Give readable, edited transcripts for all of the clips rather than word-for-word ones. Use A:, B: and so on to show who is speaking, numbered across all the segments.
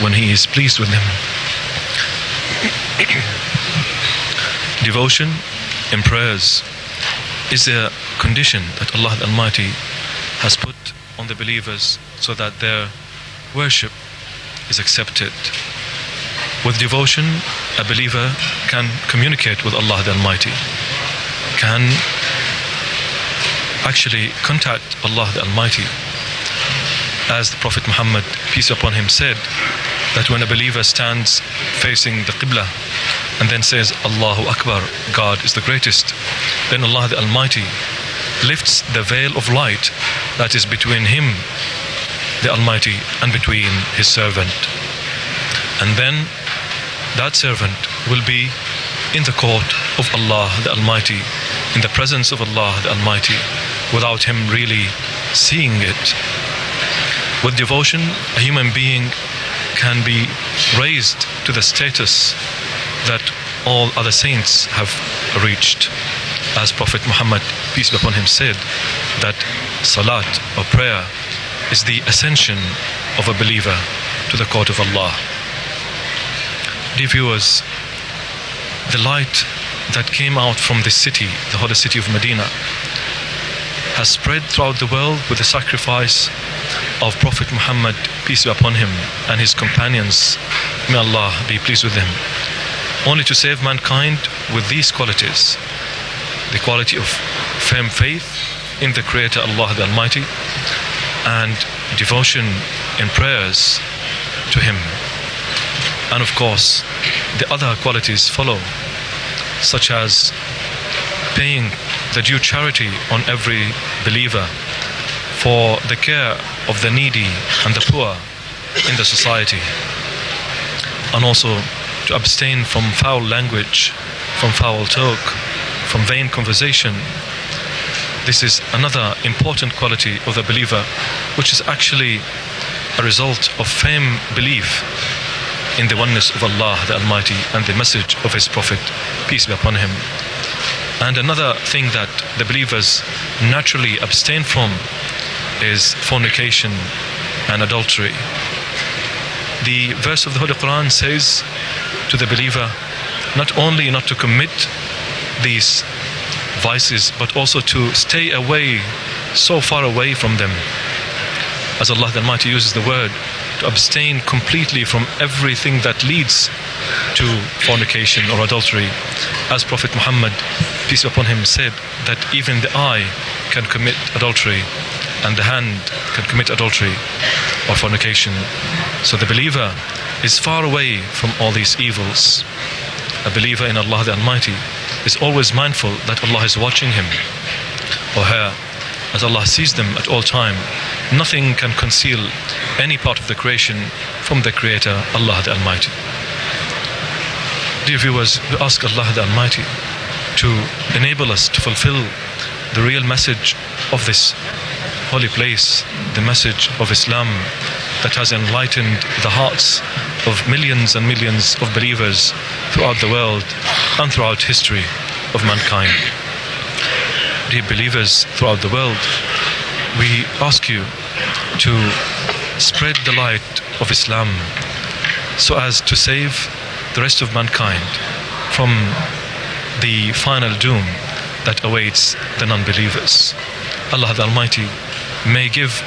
A: when He is pleased with them. Devotion in prayers is a condition that Allah the Almighty has put on the believers so that their worship is accepted. With devotion, a believer can communicate with Allah the Almighty, can actually contact Allah the Almighty. As the Prophet Muhammad, peace upon him, said that when a believer stands facing the Qibla and then says Allahu Akbar, God is the greatest, then Allah the Almighty lifts the veil of light that is between him, the Almighty, and between His servant. And then that servant will be in the court of Allah the Almighty, in the presence of Allah the Almighty, without him really seeing it. With devotion, a human being can be raised to the status that all other saints have reached. As Prophet Muhammad, peace be upon him, said that Salat, or prayer, is the ascension of a believer to the court of Allah. Dear viewers, the light that came out from this city, the holy city of Madinah, has spread throughout the world with the sacrifice of Prophet Muhammad, peace be upon him, and his companions, may Allah be pleased with them, only to save mankind with these qualities: the quality of firm faith in the Creator Allah the Almighty, and devotion in prayers to Him. And of course, the other qualities follow, such as paying the due charity on every believer for the care of the needy and the poor in the society, and also to abstain from foul language, from foul talk, from vain conversation. This is another important quality of the believer, which is actually a result of firm belief in the oneness of Allah the Almighty and the message of His Prophet, peace be upon him. And another thing that the believers naturally abstain from is fornication and adultery. The verse of the Holy Quran says to the believer not only not to commit these vices, but also to stay away, so far away from them. As Allah the Almighty uses the word, to abstain completely from everything that leads to fornication or adultery. As Prophet Muhammad, peace be upon him, said that even the eye can commit adultery and the hand can commit adultery or fornication. So the believer is far away from all these evils. A believer in Allah the Almighty is always mindful that Allah is watching him or her, as Allah sees them at all time. Nothing can conceal any part of the creation from the Creator, Allah the Almighty. Dear viewers, we ask Allah the Almighty to enable us to fulfill the real message of this holy place, the message of Islam that has enlightened the hearts of millions and millions of believers throughout the world and throughout history of mankind. Dear believers throughout the world, we ask you to spread the light of Islam so as to save the rest of mankind from the final doom that awaits the non-believers. Allah the Almighty may give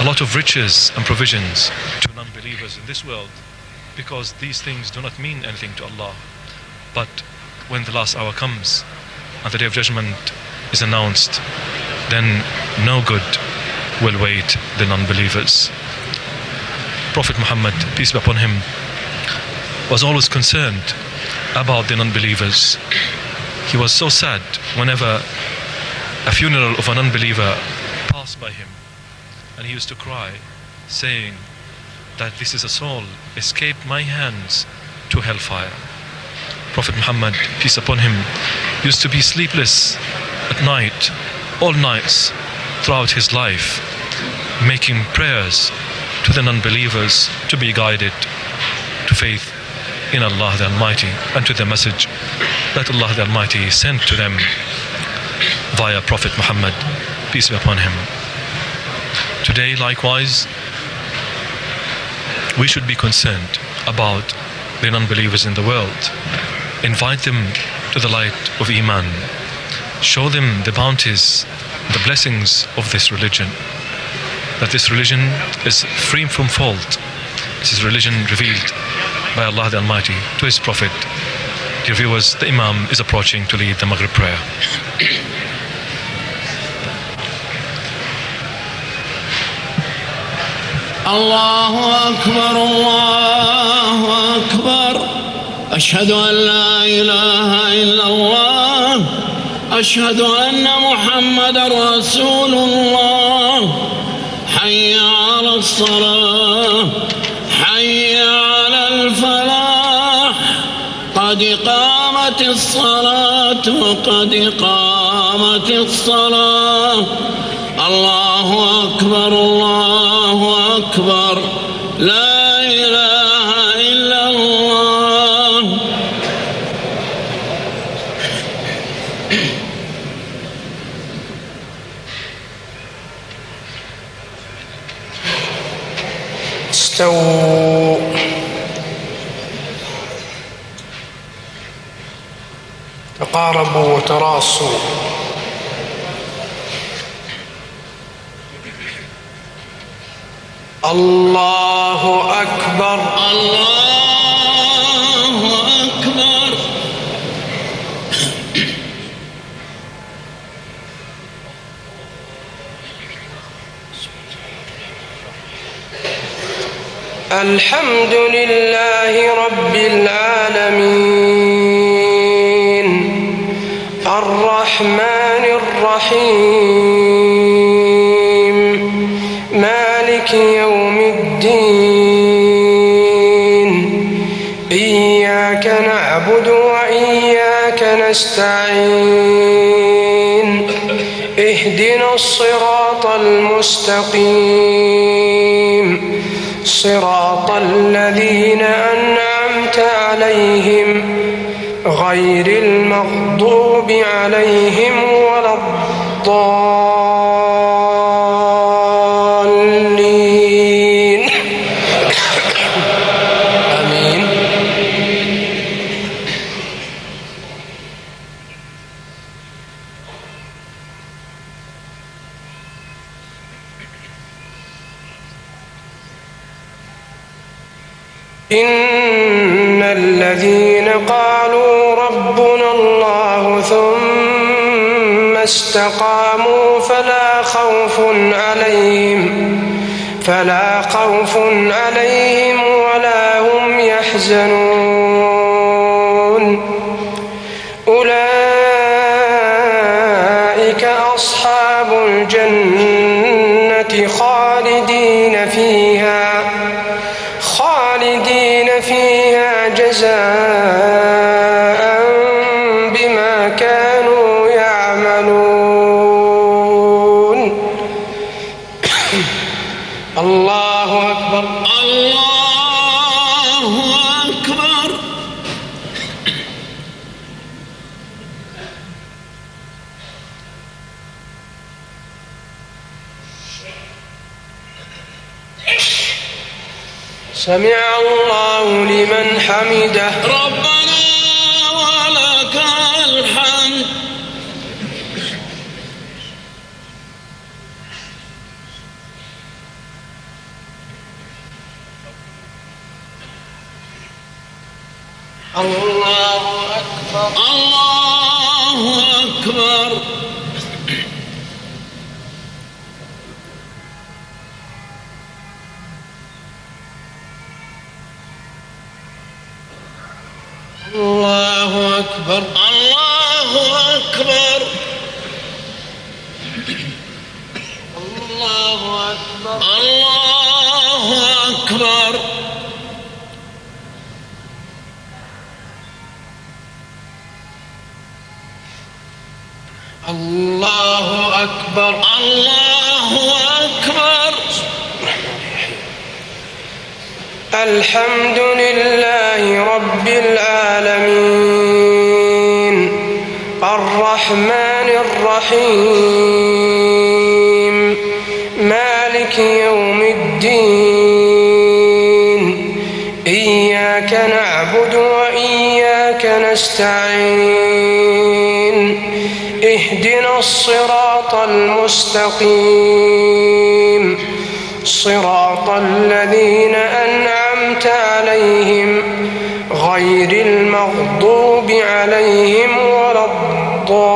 A: a lot of riches and provisions to non-believers in this world, because these things do not mean anything to Allah. But when the last hour comes and the Day of Judgment is announced, then no good will wait the non-believers. Prophet Muhammad, peace be upon him, was always concerned about the non-believers. He was so sad whenever a funeral of a non-believer passed by him, and he used to cry, saying that this is a soul escaped my hands to hellfire. Prophet Muhammad, peace upon him, used to be sleepless at night, all nights throughout his life, making prayers to the non-believers to be guided to faith in Allah the Almighty and to the message that Allah the Almighty sent to them via Prophet Muhammad, peace be upon him. Today, likewise, we should be concerned about the non-believers in the world. Invite them to the light of Iman. Show them the bounties, the blessings of this religion. That this religion is free from fault. This is religion revealed by Allah the Almighty to His Prophet. Dear viewers, the Imam is approaching to lead the Maghrib prayer.
B: Allahu Akbar, Allahu Akbar. Ashhadu an la ilaha illallah. Ashhadu anna Muhammadan Rasulullah. Hayya ala as-salah. Hayya ala al-falah. Qad qamat as-salat wa qad qamat as-salah. Allahu Akbar, Allahu Akbar. La ilaha illallah.
C: استووا. تقاربوا وتراصوا. الله أكبر،
B: الله أكبر.
C: الحمد لله رب العالمين الرحمن الرحيم مالك يوم الدين إياك نعبد وإياك نستعين اهدنا الصراط المستقيم صراط الذين أنعمت عليهم غير المغضوب عليهم ولا الضالين آمين. إن الذين قالوا ربنا الله ثم استقاموا فلا خوف عليهم ولا هم يحزنون أولئك أصحاب الجنة خالدين فيها جزاء بما كانوا يعملون. الله أكبر،
B: الله أكبر.
C: سمع الله لمن حمده.
B: ربنا ولك الحمد.
C: الله أكبر،
B: الله أكبر.
C: الله أكبر،
B: الله أكبر.
C: الله أكبر،
B: الله أكبر.
C: الله أكبر،
B: الله أكبر.
C: الحمد لله رب العالمين الرحمن الرحيم مالك يوم الدين إياك نعبد وإياك نستعين اهدنا الصراط المستقيم صراط الذين أنعمت عليهم غير المغضوب عليهم ولا الضالين.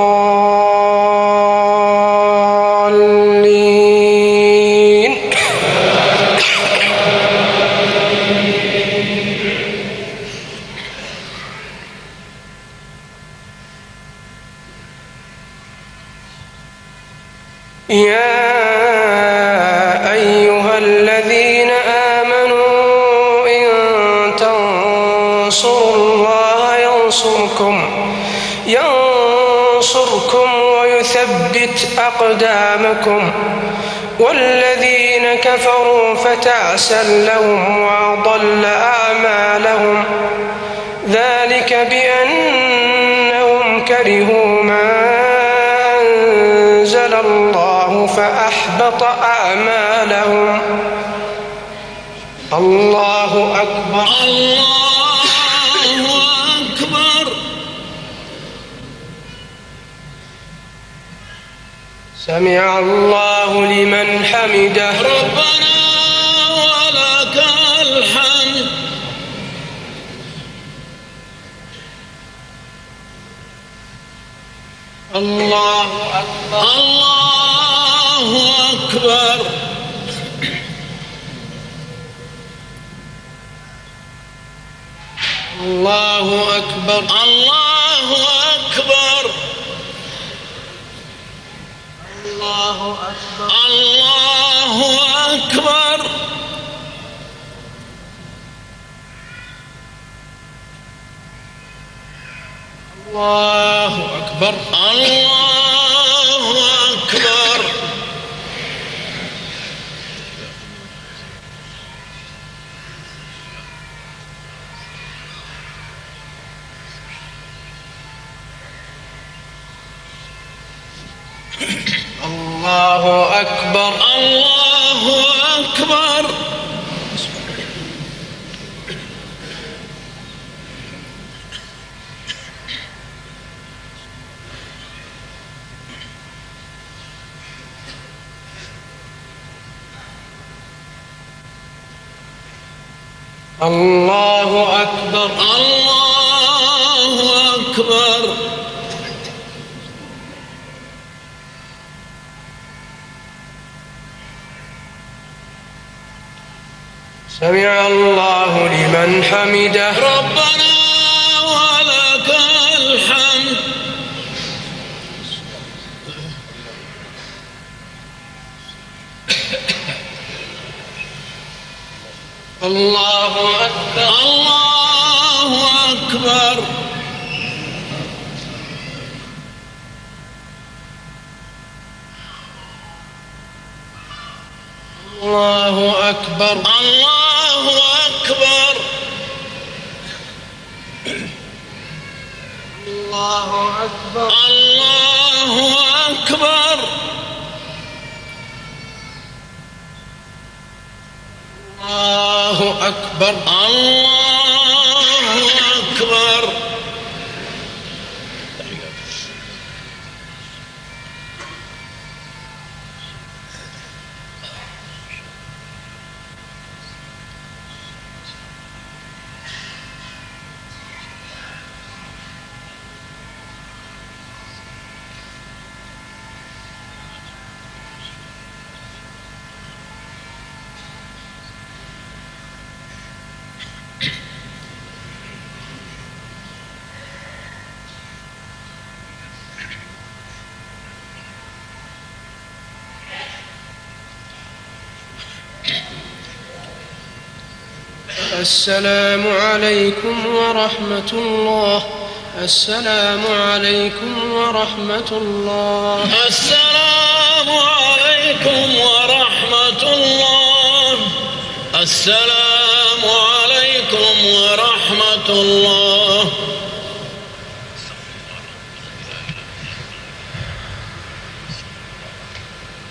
C: يا أيها الذين آمنوا إن تنصروا الله ينصركم ويثبت أقدامكم والذين كفروا فتعسا لهم وأضل أعمالهم ذلك بأنهم كرهوا ما أنزل الله فأحبط أعمالهم. الله أكبر.
B: الله أكبر.
C: سمع الله لمن حمده.
B: ربنا ولك الحمد.
C: الله أكبر.
B: الله أكبر.
C: الله أكبر.
B: الله أكبر.
C: الله أكبر.
B: الله أكبر.
C: الله أكبر.
B: الله أكبر.
C: الله أكبر.
B: الله أكبر.
C: الله أكبر.
B: الله أكبر.
C: سمع الله لمن حمده.
B: ربنا ولك الحمد.
C: الله أكبر.
B: الله أكبر.
C: الله أكبر.
B: الله أكبر.
C: الله أكبر.
B: الله أكبر.
C: الله أكبر.
B: الله أكبر.
C: السلام عليكم ورحمة الله. السلام عليكم ورحمة الله.
B: السلام عليكم ورحمة الله. السلام عليكم ورحمة الله.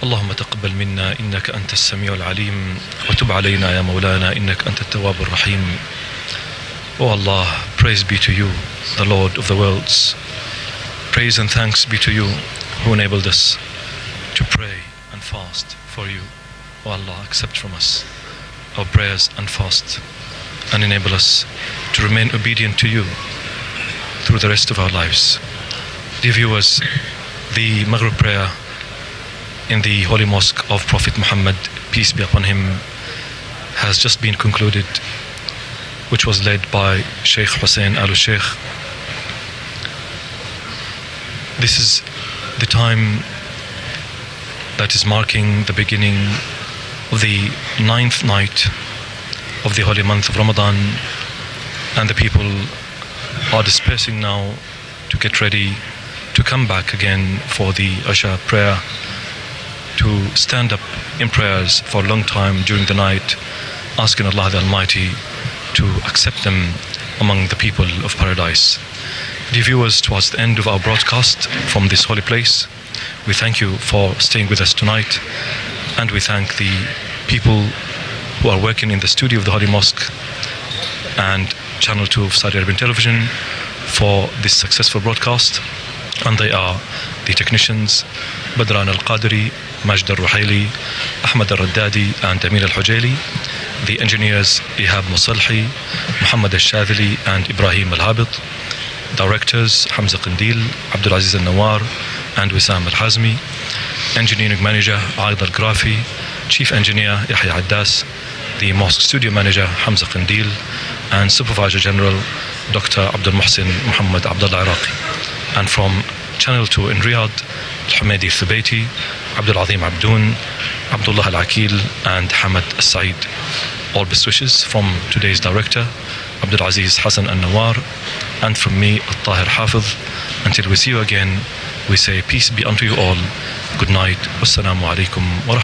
A: اللهم تقبل منا إنك أنت السميع العليم، وتب علينا يا مولانا إنك أنت التواب الرحيم. O Allah, praise be to you, the Lord of the worlds. Praise and thanks be to you who enabled us to pray and fast for you. O Allah, accept from us our prayers and fast, and enable us to remain obedient to you through the rest of our lives. Dear viewers, the Maghrib prayer in the Holy Mosque of Prophet Muhammad, peace be upon him, has just been concluded, which was led by Sheikh Hussein al-Sheikh. This is the time that is marking the beginning of the 9th night of the holy month of Ramadan, and the people are dispersing now to get ready to come back again for the Isha prayer, to stand up in prayers for a long time during the night, asking Allah the Almighty to accept them among the people of paradise. Dear viewers, towards the end of our broadcast from this holy place, we thank you for staying with us tonight, and we thank the people who are working in the studio of the Holy Mosque and Channel 2 of Saudi Arabian Television for this successful broadcast. And they are the technicians Badran Al-Qadri, Majd Al-Ruhaili, Ahmad Al-Raddadi and Amin Al-Hujaili, the engineers Ihab Musalhi, Muhammad Al-Shadhili and Ibrahim Al-Habit, directors Hamza Qandil, Abdul Aziz Al-Nawar and Wissam Al-Hazmi, engineering manager Aid Al-Grafi, chief engineer Yahya Addas, the mosque studio manager Hamza Qandil, and supervisor general Dr. Abdul Muhsin Muhammad Abdullah Iraqi. And from Channel 2 in Riyadh, Al-Hamadi Thubaiti, Abdul Azim Abdoun, Abdullah Al-Akil and Hamad Al-Said. All best wishes from today's director, Abdul Aziz Hassan Al-Nawar, and from me, Al-Tahir Hafiz. Until we see you again, we say peace be unto you all. Good night. Wassalamu alaikum wa